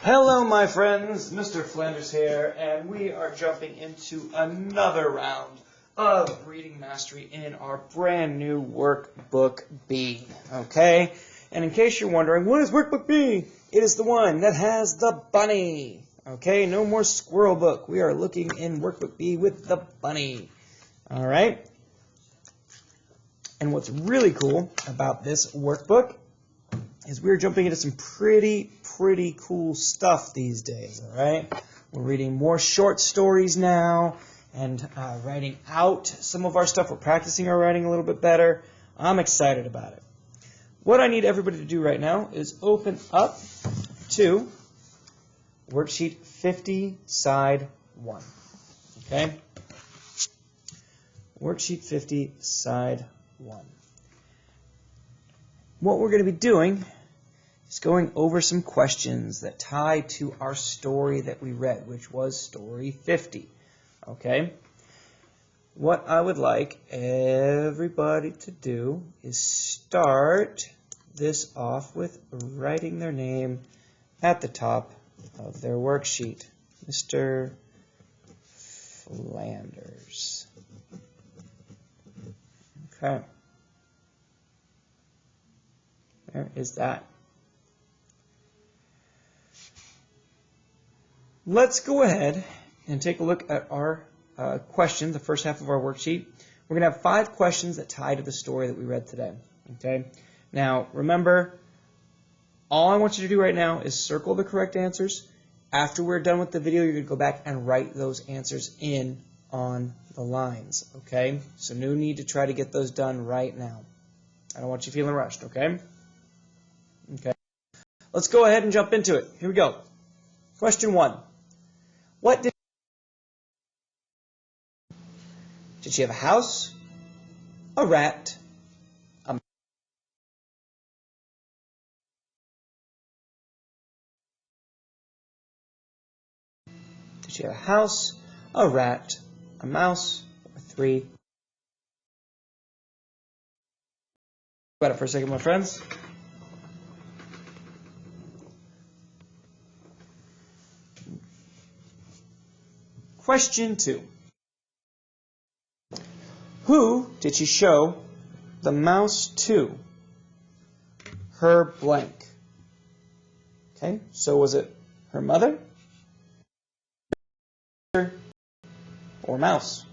Hello my friends, Mr. Flanders here, and we are jumping into another round of reading mastery in our brand new Workbook B, okay? And in case you're wondering, what is Workbook B? It is the one that has the bunny, okay? No more squirrel book. We are looking in Workbook B with the bunny, all right? And what's really cool about this workbook is we're jumping into some pretty cool stuff these days, all right? We're reading more short stories now and writing out some of our stuff. We're practicing our writing a little bit better. I'm excited about it. What I need everybody to do right now is open up to Worksheet 50, Side 1, okay? Worksheet 50, Side 1. What we're going to be doing is going over some questions that tie to our story that we read, which was story 50. Okay? What I would like everybody to do is start this off with writing their name at the top of their worksheet. Mr. Flanders. Okay. There is that. Let's go ahead and take a look at our question, the first half of our worksheet. We're going to have 5 questions that tie to the story that we read today. Okay. Now, remember, all I want you to do right now is circle the correct answers. After we're done with the video, you're going to go back and write those answers in on the lines. Okay. So no need to try to get those done right now. I don't want you feeling rushed. Okay. Okay. Let's go ahead and jump into it. Here we go. Question 1. What did she have? A house, a rat, a mouse? Did she have a house, a rat, a mouse, or 3? About it for a second, my friends. Question 2. Who did she show the mouse to? Her blank. Okay, so was it her mother or mouse?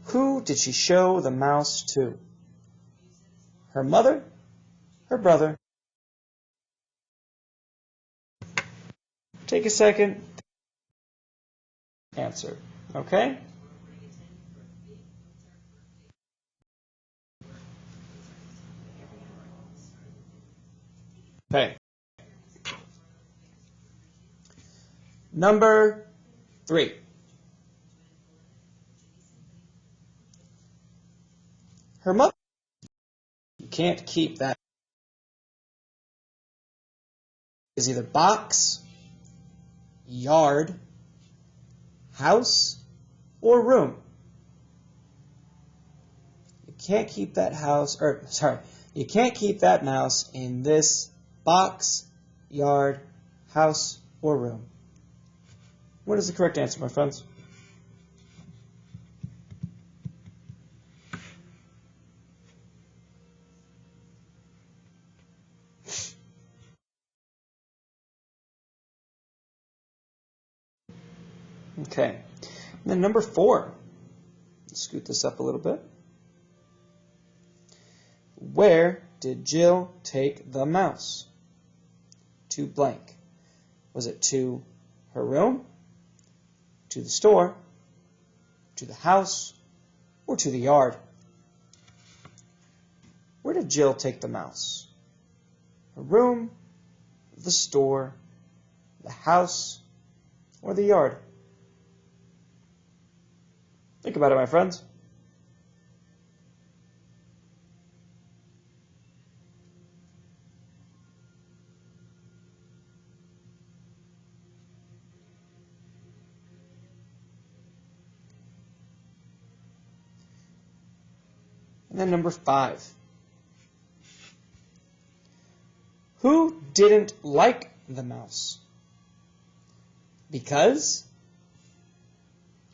Who did she show the mouse to? Her mother, her brother. Take a second. Answer. Okay? Okay. Number 3. Her mother. You can't keep that. Is either box, yard, house, or room. You can't keep that you can't keep that mouse in this box, yard, house, or room. What is the correct answer, my friends? Okay. And then number 4. Let's scoot this up a little bit. Where did Jill take the mouse? To blank. Was it to her room, to the store, to the house, or to the yard? Where did Jill take the mouse? Her room, the store, the house, or the yard? Think about it, my friends. And then number 5. Who didn't like the mouse? Because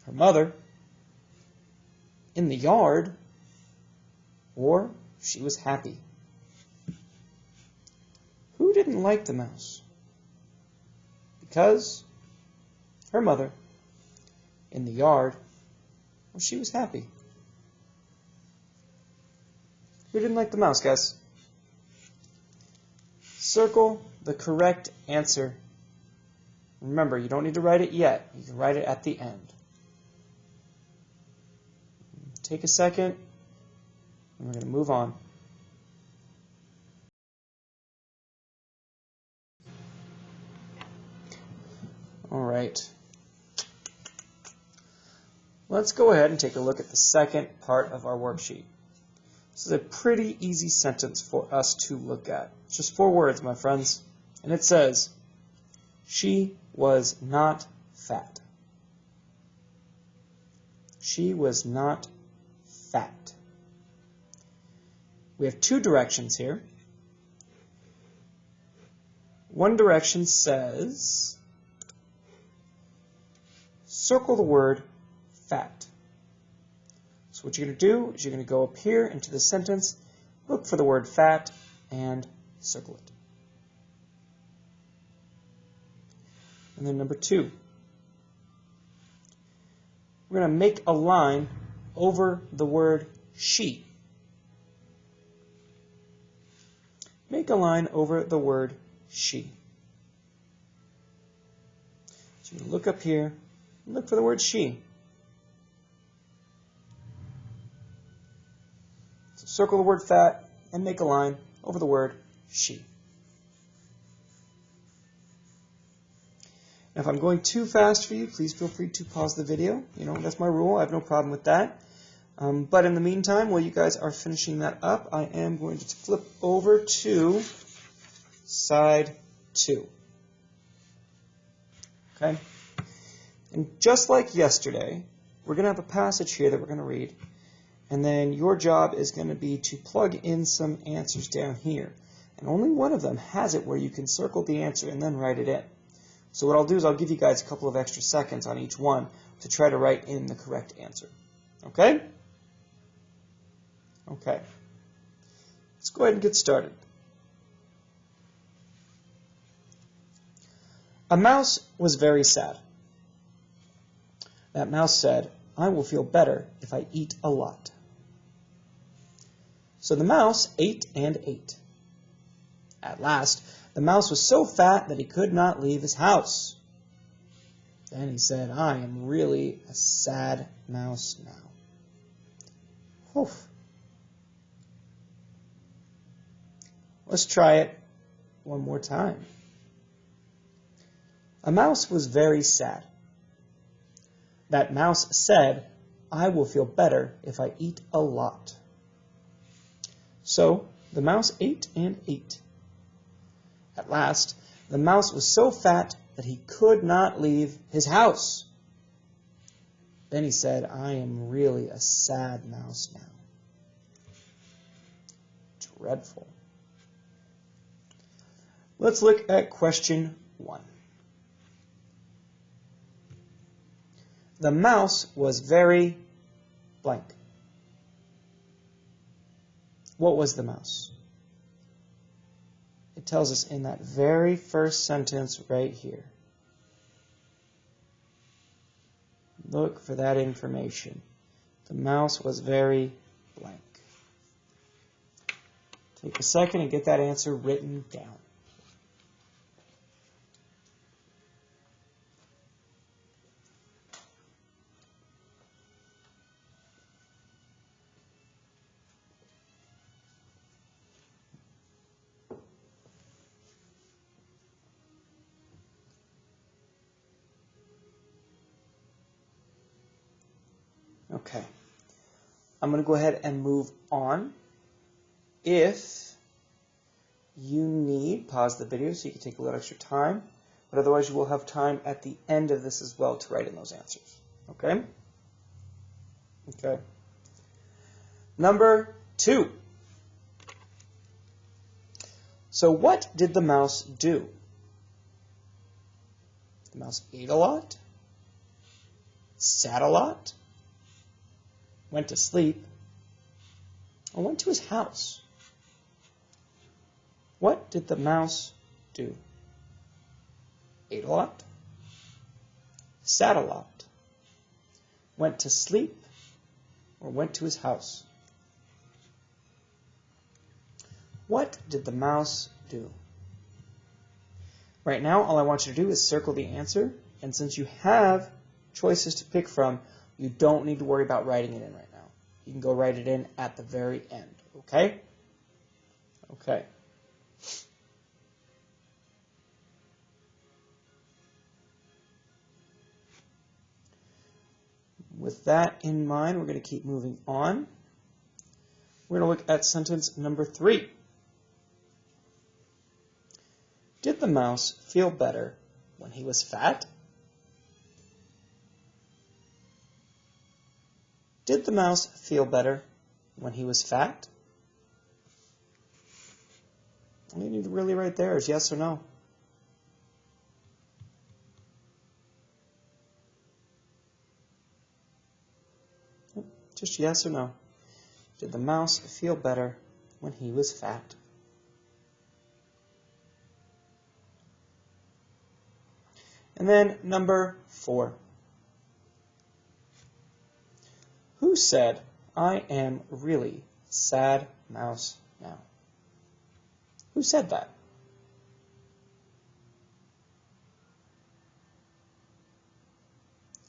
her mother, in the yard, or she was happy. Who didn't like the mouse? Because her mother, in the yard, or she was happy. Who didn't like the mouse, guys? Circle the correct answer. Remember, you don't need to write it yet. You can write it at the end. Take a second, and we're going to move on. All right. Let's go ahead and take a look at the second part of our worksheet. This is a pretty easy sentence for us to look at. It's just 4 words, my friends. And it says, she was not fat. She was not fat. We have 2 directions here. One direction says, circle the word fat. So what you're going to do is you're going to go up here into the sentence, look for the word fat, and circle it. And then number 2, we're going to make a line over the word she. Make a line over the word she. So you look up here and look for the word she. So circle the word fat and make a line over the word she. Now, if I'm going too fast for you, please feel free to pause the video. You know, that's my rule. I have no problem with that. But in the meantime, while you guys are finishing that up, I am going to flip over to side 2. Okay? And just like yesterday, we're going to have a passage here that we're going to read. And then your job is going to be to plug in some answers down here. And only one of them has it where you can circle the answer and then write it in. So what I'll do is I'll give you guys a couple of extra seconds on each one to try to write in the correct answer. Okay? Okay. Let's go ahead and get started. A mouse was very sad. That mouse said, I will feel better if I eat a lot. So the mouse ate and ate. At last, the mouse was so fat that he could not leave his house. Then he said, I am really a sad mouse now. Whew. Let's try it one more time. A mouse was very sad. That mouse said, I will feel better if I eat a lot. So the mouse ate and ate. At last, the mouse was so fat that he could not leave his house. Then he said, I am really a sad mouse now. Dreadful. Let's look at question 1. The mouse was very blank. What was the mouse? It tells us in that very first sentence right here. Look for that information. The mouse was very blank. Take a second and get that answer written down. Okay, I'm going to go ahead and move on. If you need, pause the video so you can take a little extra time, but otherwise you will have time at the end of this as well to write in those answers. Okay? Okay. Number 2. So what did the mouse do? The mouse ate a lot, sat a lot, went to sleep, or went to his house. What did the mouse do? Ate a lot, sat a lot, went to sleep, or went to his house. What did the mouse do? Right now, all I want you to do is circle the answer, and since you have choices to pick from, you don't need to worry about writing it in right now. You can go write it in at the very end, okay? Okay. With that in mind, we're going to keep moving on. We're going to look at sentence number 3. Did the mouse feel better when he was fat? Did the mouse feel better when he was fat? All you need to really write there is yes or no. Just yes or no. Did the mouse feel better when he was fat? And then number 4. Who said, "I am really sad mouse now"? Who said that?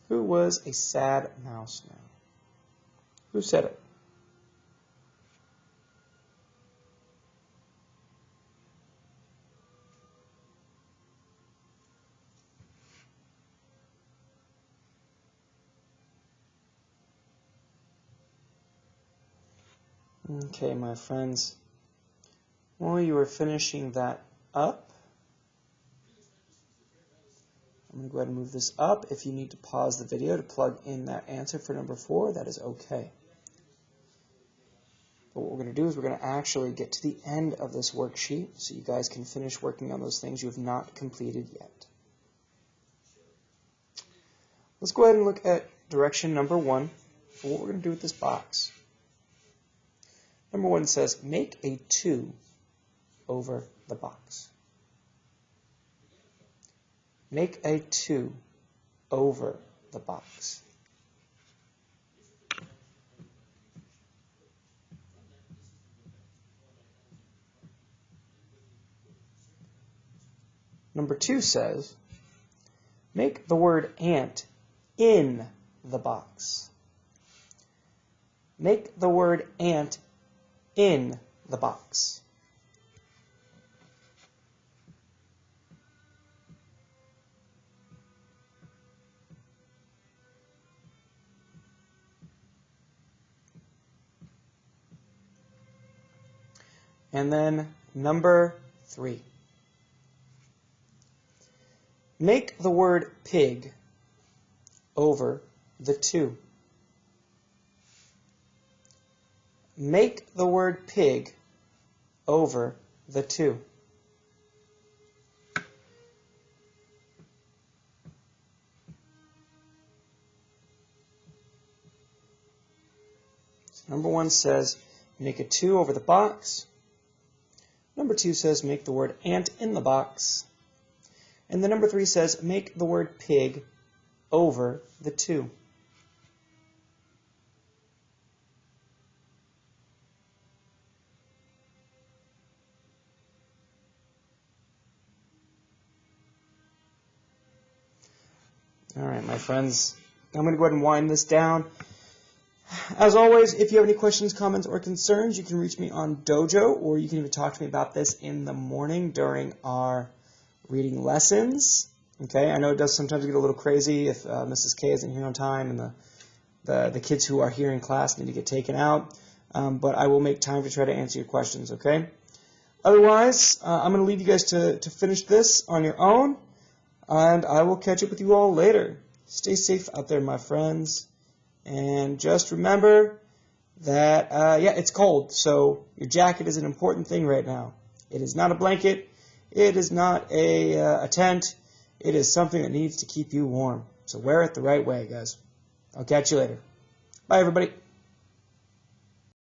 Who was a sad mouse now? Who said it? Okay, my friends, while you are finishing that up, I'm going to go ahead and move this up. If you need to pause the video to plug in that answer for number 4, that is okay. But what we're going to do is we're going to actually get to the end of this worksheet so you guys can finish working on those things you have not completed yet. Let's go ahead and look at direction number 1 for what we're going to do with this box. Number 1 says, make a 2 over the box. Make a 2 over the box. Number 2 says, make the word ant in the box. Make the word ant in the box. And then number 3. Make the word pig over the 2. Make the word pig over the 2. So number 1 says make a 2 over the box. Number 2 says make the word ant in the box. And the number 3 says make the word pig over the 2. All right, my friends, I'm going to go ahead and wind this down. As always, if you have any questions, comments, or concerns, you can reach me on Dojo, or you can even talk to me about this in the morning during our reading lessons. Okay, I know it does sometimes get a little crazy if Mrs. K isn't here on time and the kids who are here in class need to get taken out, but I will make time to try to answer your questions, okay? Otherwise, I'm going to leave you guys to finish this on your own, and I will catch up with you all later. Stay safe out there, my friends. And just remember that, yeah, it's cold, so your jacket is an important thing right now. It is not a blanket. It is not a tent. It is something that needs to keep you warm. So wear it the right way, guys. I'll catch you later. Bye, everybody.